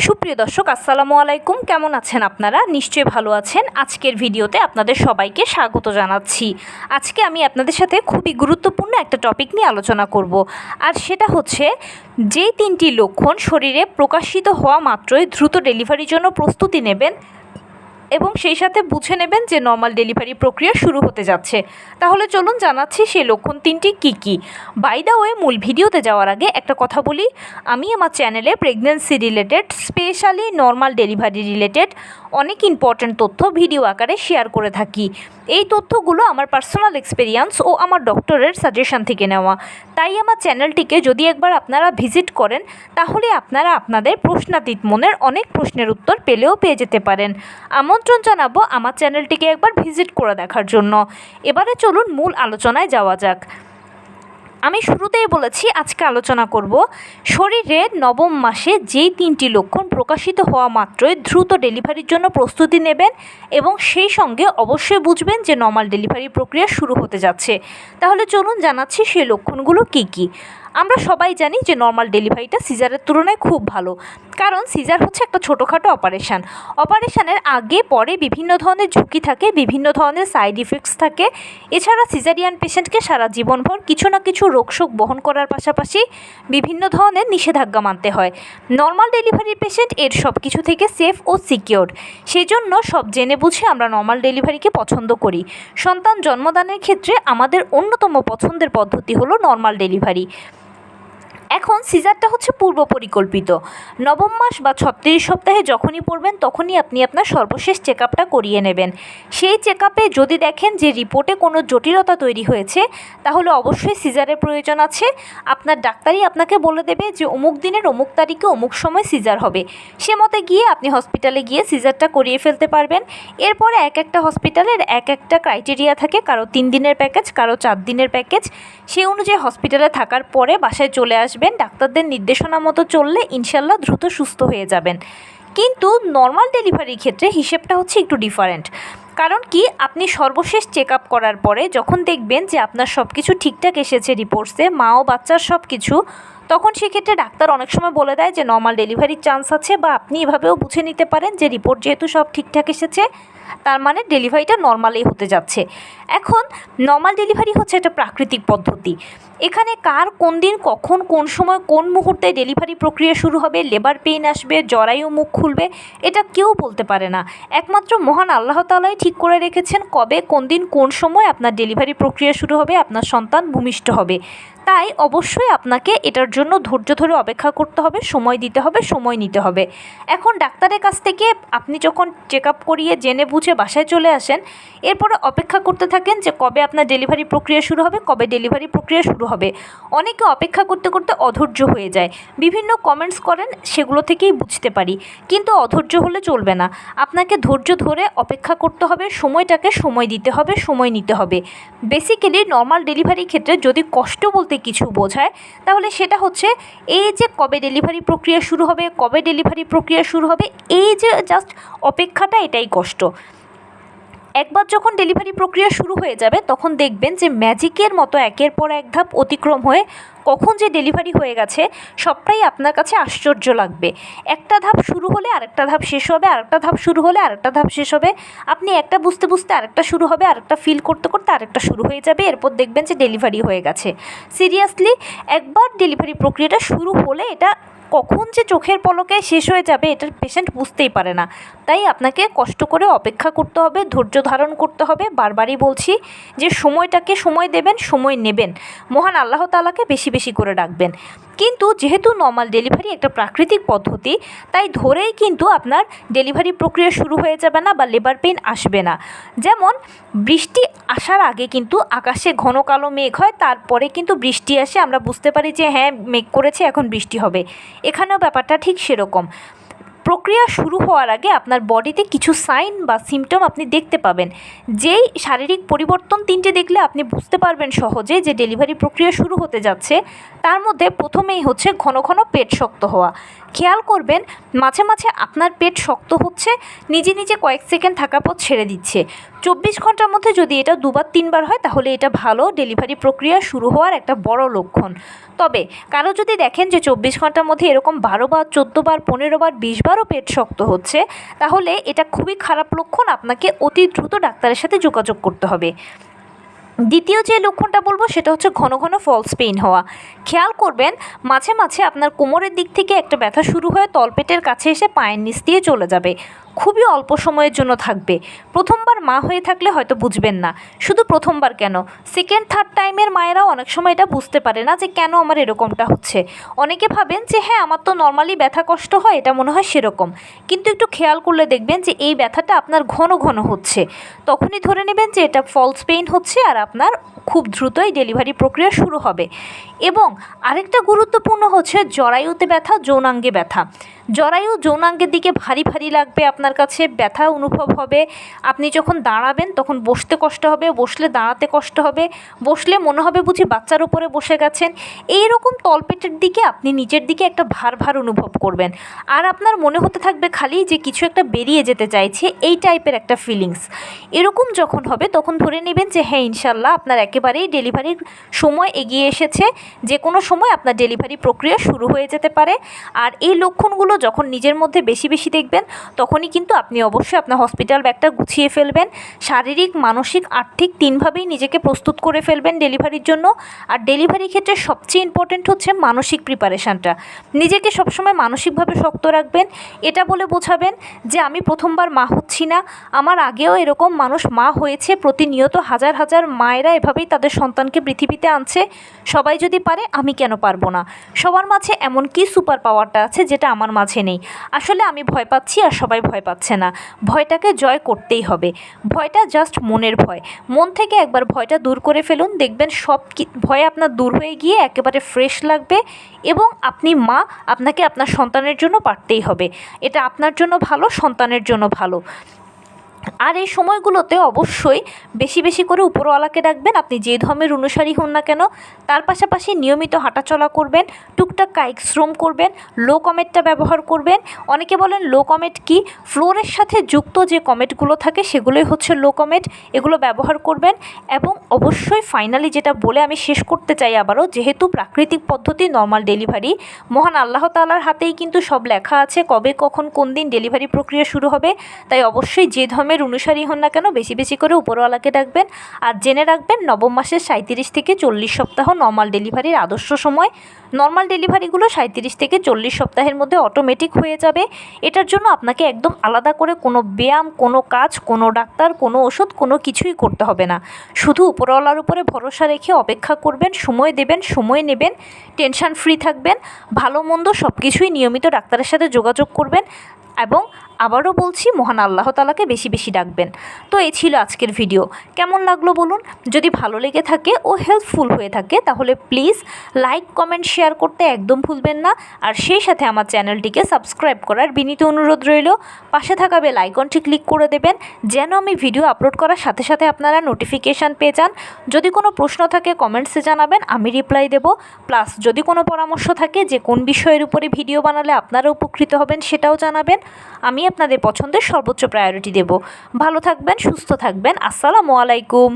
সুপ্রিয় দর্শক, আসসালামু আলাইকুম। কেমন আছেন আপনারা? নিশ্চয়ই ভালো আছেন। আজকের ভিডিওতে আপনাদের সবাইকে স্বাগত জানাচ্ছি। আজকে আমি আপনাদের সাথে খুবই গুরুত্বপূর্ণ একটা টপিক নিয়ে আলোচনা করব, আর সেটা হচ্ছে যেই 3টি লক্ষণ শরীরে প্রকাশিত হওয়া মাত্রই দ্রুত ডেলিভারির জন্য প্রস্তুতি নেবেন এবং সেই সাথে বুঝে নেবেন যে নর্মাল ডেলিভারি প্রক্রিয়া শুরু হতে যাচ্ছে। তাহলে চলুন জানাচ্ছি সেই লক্ষণ 3টি কী কী। বাই দ্য ওয়ে, মূল ভিডিওতে যাওয়ার আগে একটা কথা বলি, আমি আমার চ্যানেলে pregnancy related, specially normal delivery related অনেক ইম্পর্ট্যান্ট তথ্য ভিডিও আকারে শেয়ার করে থাকি। এই তথ্যগুলো আমার পার্সোনাল এক্সপিরিয়েন্স ও আমার ডক্টরের সাজেশন থেকে নেওয়া। তাই আমার চ্যানেলটিকে যদি একবার আপনারা ভিজিট করেন, তাহলে আপনারা আপনাদের প্রশ্নাতীত মনের অনেক প্রশ্নের উত্তর পেয়ে যেতে পারেন। আমন্ত্রণ জানাবো আমার চ্যানেলটিকে একবার ভিজিট করে দেখার জন্য। এবারে চলুন মূল আলোচনায় যাওয়া যাক। আমি শুরুতেই বলেছি আজকে আলোচনা করব শরীরের নবম মাসে যেই 3টি লক্ষণ প্রকাশিত হওয়া মাত্রই দ্রুত ডেলিভারির জন্য প্রস্তুতি নেবেন এবং সেই সঙ্গে অবশ্যই বুঝবেন যে নর্মাল ডেলিভারি প্রক্রিয়া শুরু হতে যাচ্ছে। তাহলে চলুন জানাচ্ছি সেই লক্ষণগুলো কী কী। আমরা সবাই জানি যে নর্মাল ডেলিভারিটা সিজারের তুলনায় খুব ভালো, কারণ সিজার হচ্ছে একটা ছোটোখাটো অপারেশানের আগে পরে বিভিন্ন ধরনের ঝুঁকি থাকে, বিভিন্ন ধরনের সাইড ইফেক্টস থাকে। এছাড়া সিজারিয়ান পেশেন্টকে সারা জীবনভর কিছু না কিছু রোগশোক বহন করার পাশাপাশি বিভিন্ন ধরনের নিষেধাজ্ঞা মানতে হয়। নর্মাল ডেলিভারি পেশেন্ট এর সব কিছু থেকে সেফ ও সিকিওর, সেই জন্য সব জেনে বুঝে আমরা নর্মাল ডেলিভারিকে পছন্দ করি। সন্তান জন্মদানের ক্ষেত্রে আমাদের অন্যতম পছন্দের পদ্ধতি হলো নর্মাল ডেলিভারি। এখন সিজারটা হচ্ছে পূর্ব পরিকল্পিত। নবম মাস বা 36 সপ্তাহে যখনই পড়বেন তখনই আপনি আপনার সর্বশেষ চেক আপটা করিয়ে নেবেন। সেই চেক আপে যদি দেখেন যে রিপোর্টে কোনো জটিলতা তৈরি হয়েছে, তাহলে অবশ্যই সিজারের প্রয়োজন আছে। আপনার ডাক্তারই আপনাকে বলে দেবে যে অমুক দিনের অমুক তারিখে অমুক সময় সিজার হবে। সে মতে গিয়ে আপনি হসপিটালে গিয়ে সিজারটা করিয়ে ফেলতে পারবেন। এরপরে এক একটা হসপিটালের এক একটা ক্রাইটেরিয়া থাকে, কারো 3 দিনের প্যাকেজ, কারো 4 দিনের প্যাকেজ। সেই অনুযায়ী হসপিটালে থাকার পরে বাসায় চলে আসবেন। ডাক্তারদের নির্দেশনা মতো চললে ইনশাল্লাহ দ্রুত সুস্থ হয়ে যাবেন। কিন্তু নর্মাল ডেলিভারির ক্ষেত্রে হিসেবটা হচ্ছে একটু ডিফারেন্ট। কারণ কি, আপনি সর্বশেষ চেক আপ করার পরে যখন দেখবেন যে আপনার সব কিছু ঠিকঠাক এসেছে রিপোর্টসে, মা ও বাচ্চার সব কিছু, তখন সেক্ষেত্রে ডাক্তার অনেক সময় বলে দেয় যে নর্মাল ডেলিভারির চান্স আছে, বা আপনি এভাবেও বুঝে নিতে পারেন যে রিপোর্ট যেহেতু সব ঠিকঠাক এসেছে, তার মানে ডেলিভারিটা নর্মালি হতে যাচ্ছে। এখন নর্মাল ডেলিভারি হচ্ছে একটা প্রাকৃতিক পদ্ধতি। এখানে কার কোন দিন কখন কোন সময় কোন মুহূর্তে ডেলিভারি প্রক্রিয়া শুরু হবে, লেবার পেইন আসবে, জরায়ু মুখ খুলবে, এটা কেউ বলতে পারে না। একমাত্র মহান আল্লাহ তাআলাই ঠিক করে রেখেছেন কবে কোন দিন কোন সময় আপনার ডেলিভারি প্রক্রিয়া শুরু হবে, আপনার সন্তান ভূমিষ্ঠ হবে। তাই অবশ্যই আপনাকে এটার জন্য ধৈর্য ধরে অপেক্ষা করতে হবে, সময় দিতে হবে, সময় নিতে হবে। এখন ডাক্তারের কাছ থেকে আপনি যখন চেক আপ করিয়ে জেনে বুঝে বাসায় চলে আসেন, এরপরে অপেক্ষা করতে থাকেন যে কবে আপনার ডেলিভারি প্রক্রিয়া শুরু হবে, কবে ডেলিভারি প্রক্রিয়া শুরু হবে। অনেকে অপেক্ষা করতে করতে অধৈর্য হয়ে যায়, বিভিন্ন কমেন্টস করেন, সেগুলো থেকেই বুঝতে পারি। কিন্তু অধৈর্য হলে চলবে না, আপনাকে ধৈর্য ধরে অপেক্ষা করতে হবে, সময়টাকে সময় দিতে হবে, সময় নিতে হবে। বেসিক্যালি নর্মাল ডেলিভারির ক্ষেত্রে যদি কষ্ট বলতে কিছু বোঝায়, তাহলে সেটা হচ্ছে এই যে কবে ডেলিভারি প্রক্রিয়া শুরু হবে, কবে ডেলিভারি প্রক্রিয়া শুরু হবে, এই যে জাস্ট অপেক্ষাটা, এটাই কষ্ট। একবার যখন ডেলিভারি প্রক্রিয়া শুরু হয়ে যাবে, তখন দেখবেন যে ম্যাজিকের মতো একের পর এক ধাপ অতিক্রম হয়ে কখন যে ডেলিভারি হয়ে গেছে সবটাই আপনার কাছে আশ্চর্য লাগবে। একটা ধাপ শুরু হলে আরেকটা ধাপ শেষ হবে, আরেকটা ধাপ শুরু হলে আরেকটা ধাপ শেষ হবে। আপনি একটা বুঝতে বুঝতে আরেকটা শুরু হবে, আরেকটা ফিল করতে করতে আরেকটা শুরু হয়ে যাবে। এরপর দেখবেন যে ডেলিভারি হয়ে গেছে। সিরিয়াসলি, একবার ডেলিভারি প্রক্রিয়াটা শুরু হলে এটা কখন যে চোখের পলকে শেষ হয়ে যাবে, এটার পেশেন্ট বুঝতেই পারে না। তাই আপনাকে কষ্ট করে অপেক্ষা করতে হবে, ধৈর্য ধারণ করতে হবে। বারবারই বলছি যে সময়টাকে সময় দেবেন, সময় নেবেন, মহান আল্লাহ তাআলাকে বেশি বেশি করে ডাকবেন। কিন্তু যেহেতু নর্মাল ডেলিভারি একটা প্রাকৃতিক পদ্ধতি, তাই ধরেই কিন্তু আপনার ডেলিভারি প্রক্রিয়া শুরু হয়ে যাবে না বা লেবার পেইন আসবে না। যেমন বৃষ্টি আসার আগে কিন্তু আকাশে ঘন কালো মেঘ হয়, তারপরে কিন্তু বৃষ্টি আসে, আমরা বুঝতে পারি যে হ্যাঁ মেঘ করেছে, এখন বৃষ্টি হবে। এখানেও ব্যাপারটা ঠিক সেরকম। প্রক্রিয়া শুরু হওয়ার আগে আপনার বডিতে কিছু সাইন বা সিমটম আপনি দেখতে পাবেন। যেই শারীরিক পরিবর্তন 3টে দেখলে আপনি বুঝতে পারবেন সহজে যে ডেলিভারি প্রক্রিয়া শুরু হতে যাচ্ছে। তার মধ্যে প্রথমেই হচ্ছে ঘন ঘন পেট শক্ত হওয়া। খেয়াল করবেন মাঝে মাঝে আপনার পেট শক্ত হচ্ছে, নিজে নিজে কয়েক সেকেন্ড থাকার পর ছেড়ে দিচ্ছে। 24 ঘন্টার মধ্যে যদি এটা 2-3 বার হয় তাহলে এটা ভালো ডেলিভারি প্রক্রিয়া শুরু হওয়ার একটা বড় লক্ষণ। তবে কারো যদি দেখেন যে 24 ঘন্টার মধ্যে এরকম 12বার, 14বার, 15বার, 20বারও পেট শক্ত হচ্ছে, তাহলে এটা খুবই খারাপ লক্ষণ। আপনাকে অতি দ্রুত ডাক্তারের সাথে যোগাযোগ করতে হবে। দ্বিতীয় যে লক্ষণটা বলবো সেটা হচ্ছে ঘন ঘন ফলস পেইন হওয়া। খেয়াল করবেন মাঝে মাঝে আপনার কোমরের দিক থেকে একটা ব্যথা শুরু হয়ে তলপেটের কাছে এসে পায়ের নিচ দিয়ে চলে যাবে। খুবই অল্প সময়ের জন্য থাকবে। প্রথমবার মা হয়ে থাকলে হয়তো বুঝবেন না, শুধু প্রথমবার কেন, সেকেন্ড থার্ড টাইমের মায়েরাও অনেক সময় এটা বুঝতে পারে না যে কেন আমার এরকমটা হচ্ছে। অনেকে ভাবেন যে হ্যাঁ আমার তো নর্মালি ব্যথা কষ্ট হয়, এটা মনে হয় সেরকম, কিন্তু একটু খেয়াল করলে দেখবেন যে এই ব্যথাটা আপনার ঘন ঘন হচ্ছে। তখনই ধরে নেবেন যে এটা ফলস পেইন হচ্ছে আর আপনার খুব দ্রুতই ডেলিভারি প্রক্রিয়া শুরু হবে। এবং আরেকটা গুরুত্বপূর্ণ হচ্ছে জরায়ুতে ব্যথা, যৌনাঙ্গে ব্যথা। জরায়ু যৌনাঙ্গের দিকে ভারী ভারী লাগবে, আপনার কাছে ব্যথা অনুভব হবে। আপনি যখন দাঁড়াবেন তখন বসতে কষ্ট হবে, বসলে দাঁড়াতে কষ্ট হবে, বসলে মনে হবে বুঝি বাচ্চার উপরে বসে গেছেন। এই রকম তলপেটের দিকে আপনি নিচের দিকে একটা ভার ভার অনুভব করবেন। আর আপনার মনে হতে থাকবে খালি যে কিছু একটা বেরিয়ে যেতে চাইছে, এই টাইপের একটা ফিলিংস। এরকম যখন হবে তখন ধরে নেবেন যে হ্যাঁ ইনশাল্লাহ আপনার একেবারেই ডেলিভারির সময় এগিয়ে এসেছে, যে কোনো সময় আপনার ডেলিভারি প্রক্রিয়া শুরু হয়ে যেতে পারে। আর এই লক্ষণগুলো যখন নিজের মধ্যে বেশি বেশি দেখবেন তখনই কিন্তু আপনি অবশ্যই আপনার হসপিটাল ব্যাগটা গুছিয়ে ফেলবেন। শারীরিক, মানসিক, আর্থিক তিনভাবেই নিজেকে প্রস্তুত করে ফেলবেন ডেলিভারির জন্য। আর ডেলিভারির ক্ষেত্রে সবচেয়ে ইম্পর্ট্যান্ট হচ্ছে মানসিক প্রিপারেশানটা। নিজেকে সবসময় মানসিকভাবে শক্ত রাখবেন। এটা বলে বোঝাবেন যে আমি প্রথমবার মা হচ্ছি না, আমার আগেও এরকম মানুষ মা হয়েছে, প্রতিনিয়ত হাজার হাজার মায়েরা এভাবেই তাদের সন্তানকে পৃথিবীতে আনছে। সবাই যদি পারে আমি কেন পারবো না? সবার মাঝে এমন কি সুপার পাওয়ারটা আছে যেটা আমার মাঝে নেই? আসলে আমি ভয় পাচ্ছি আর সবাই ভয় পাচ্ছে না। ভয়টাকে জয় করতেই হবে। ভয়টা জাস্ট মনের ভয়। মন থেকে একবার ভয়টা দূর করে ফেলুন, দেখবেন সব ভয় আপনার দূর হয়ে গিয়ে একেবারে ফ্রেশ লাগবে। এবং আপনি মা, আপনাকে আপনার সন্তানের জন্য পারতেই হবে। এটা আপনার জন্য ভালো, সন্তানের জন্য ভালো। আর এই সময়গুলোতে অবশ্যই বেশি বেশি করে উপরওয়ালাকে ডাকবেন, আপনি যে ধর্মের অনুসারী হন না কেন। তার পাশাপাশি নিয়মিত হাঁটাচলা করবেন, টুকটাক কায়িক শ্রম করবেন, লো কমেটটা ব্যবহার করবেন। অনেকে বলেন লো কমেট কি? ফ্লোরের সাথে যুক্ত যে কমেটগুলো থাকে সেগুলোই হচ্ছে লো কমেট, এগুলো ব্যবহার করবেন। এবং অবশ্যই ফাইনালি যেটা বলে আমি শেষ করতে চাই আবারও, যেহেতু প্রাকৃতিক পদ্ধতি নর্মাল ডেলিভারি, মহান আল্লাহ তাআলার হাতেই কিন্তু সব লেখা আছে কবে কখন কোন দিন ডেলিভারি প্রক্রিয়া শুরু হবে। তাই অবশ্যই যে ধর্মের অনুসারী হন না কেন বেশি বেশি করে উপরওয়ালাকে ডাকবেন। আর জেনে রাখবেন নবম মাসের 37 থেকে 40 সপ্তাহ নর্মাল ডেলিভারির আদর্শ সময়। নর্মাল ডেলিভারিগুলো 37 থেকে 40 সপ্তাহের মধ্যে অটোমেটিক হয়ে যাবে। এটার জন্য আপনাকে একদম আলাদা করে কোনো ব্যায়াম, কোনো কাজ, কোনো ডাক্তার, কোনো ওষুধ, কোনো কিছুই করতে হবে না। শুধু উপরওয়ালার উপরে ভরসা রেখে অপেক্ষা করবেন, সময় দেবেন, সময় নেবেন, টেনশন ফ্রি থাকবেন, ভালো মন্দ সব কিছুই নিয়মিত ডাক্তারের সাথে যোগাযোগ করবেন। এবং আবারও বলছি মহান আল্লাহ তাআলাকে বেশি বেশি ডাকবেন। তো এই ছিল আজকের ভিডিও। কেমন লাগলো বলুন? যদি ভালো লেগে থাকে ও হেল্পফুল হয়ে থাকে তাহলে প্লিজ লাইক, কমেন্ট, শেয়ার করতে একদম ভুলবেন না। আর সেই সাথে আমার চ্যানেলটিকে সাবস্ক্রাইব করার বিনীত অনুরোধ রইল। পাশে থাকা বেল আইকনটি ক্লিক করে দেবেন যেন আমি ভিডিও আপলোড করার সাথে সাথে আপনারা নোটিফিকেশান পেয়ে যান। যদি কোনো প্রশ্ন থাকে কমেন্টসে জানাবেন, আমি রিপ্লাই দেব। প্লাস যদি কোনো পরামর্শ থাকে যে কোন বিষয়ের উপরে ভিডিও বানালে আপনারা উপকৃত হবেন সেটাও জানাবেন। আমি আপনাদের পছন্দের সর্বোচ্চ প্রায়োরিটি দেব। ভালো থাকবেন, সুস্থ থাকবেন। আসসালামু আলাইকুম।